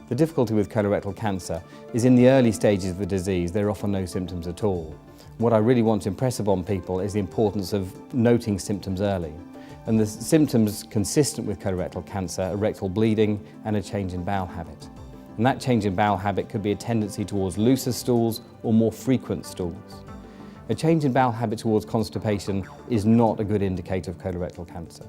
The difficulty with colorectal cancer is in the early stages of the disease there are often no symptoms at all. What I really want to impress upon people is the importance of noting symptoms early. And the symptoms consistent with colorectal cancer are rectal bleeding and a change in bowel habit. And that change in bowel habit could be a tendency towards looser stools or more frequent stools. A change in bowel habit towards constipation is not a good indicator of colorectal cancer.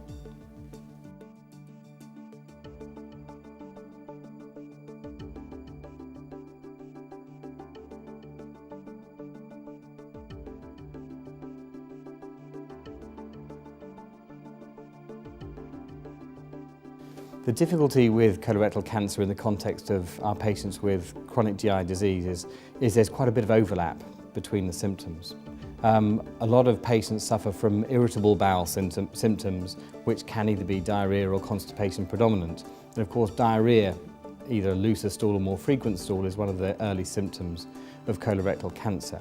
The difficulty with colorectal cancer in the context of our patients with chronic GI disease is there's quite a bit of overlap between the symptoms. A lot of patients suffer from irritable bowel symptoms which can either be diarrhea or constipation predominant. And of course diarrhea, either a looser stool or more frequent stool, is one of the early symptoms of colorectal cancer.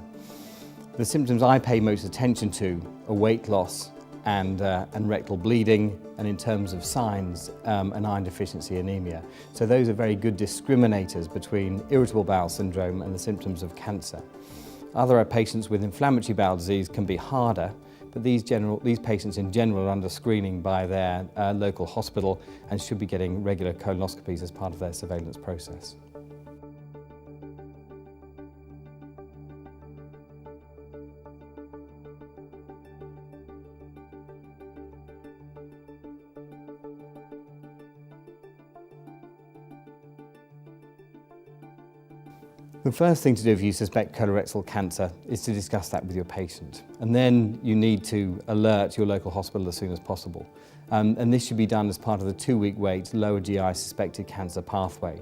The symptoms I pay most attention to are weight loss and rectal bleeding, and in terms of signs, an iron deficiency anemia. So those are very good discriminators between irritable bowel syndrome and the symptoms of cancer. Other patients with inflammatory bowel disease can be harder, but these patients in general are under screening by their local hospital and should be getting regular colonoscopies as part of their surveillance process. The first thing to do if you suspect colorectal cancer is to discuss that with your patient. And then you need to alert your local hospital as soon as possible. And this should be done as part of the 2-week wait lower GI suspected cancer pathway.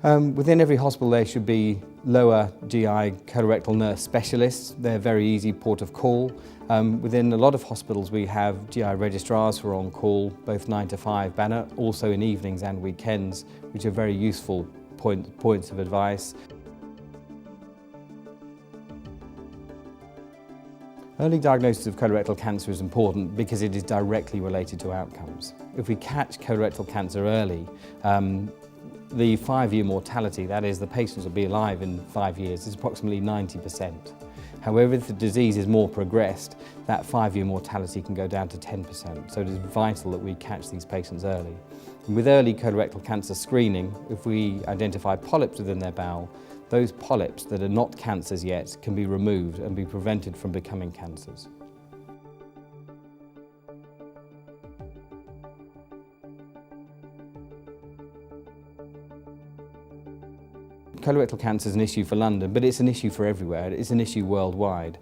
Within every hospital there should be lower GI colorectal nurse specialists. They're very easy port of call. Within a lot of hospitals we have GI registrars who are on call both 9 to 5, but also in evenings and weekends, which are very useful points of advice. Early diagnosis of colorectal cancer is important because it is directly related to outcomes. If we catch colorectal cancer early, the 5-year mortality, that is, the patients will be alive in 5 years, is approximately 90%. However, if the disease is more progressed, that 5-year mortality can go down to 10%. So it is vital that we catch these patients early. And with early colorectal cancer screening, if we identify polyps within their bowel, those polyps that are not cancers yet can be removed and be prevented from becoming cancers. Colorectal cancer is an issue for London, but it's an issue for everywhere. It's an issue worldwide.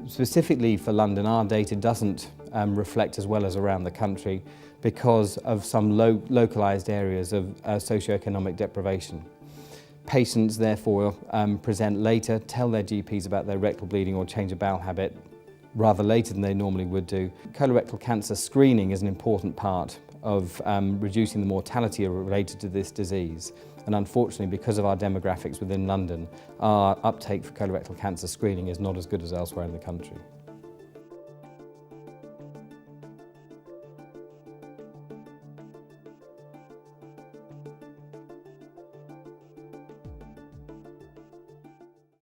Specifically for London, our data doesn't reflect as well as around the country because of some localised areas of socioeconomic deprivation. Patients therefore present later, tell their GPs about their rectal bleeding or change of bowel habit rather later than they normally would do. Colorectal cancer screening is an important part of reducing the mortality related to this disease. And unfortunately, because of our demographics within London, our uptake for colorectal cancer screening is not as good as elsewhere in the country.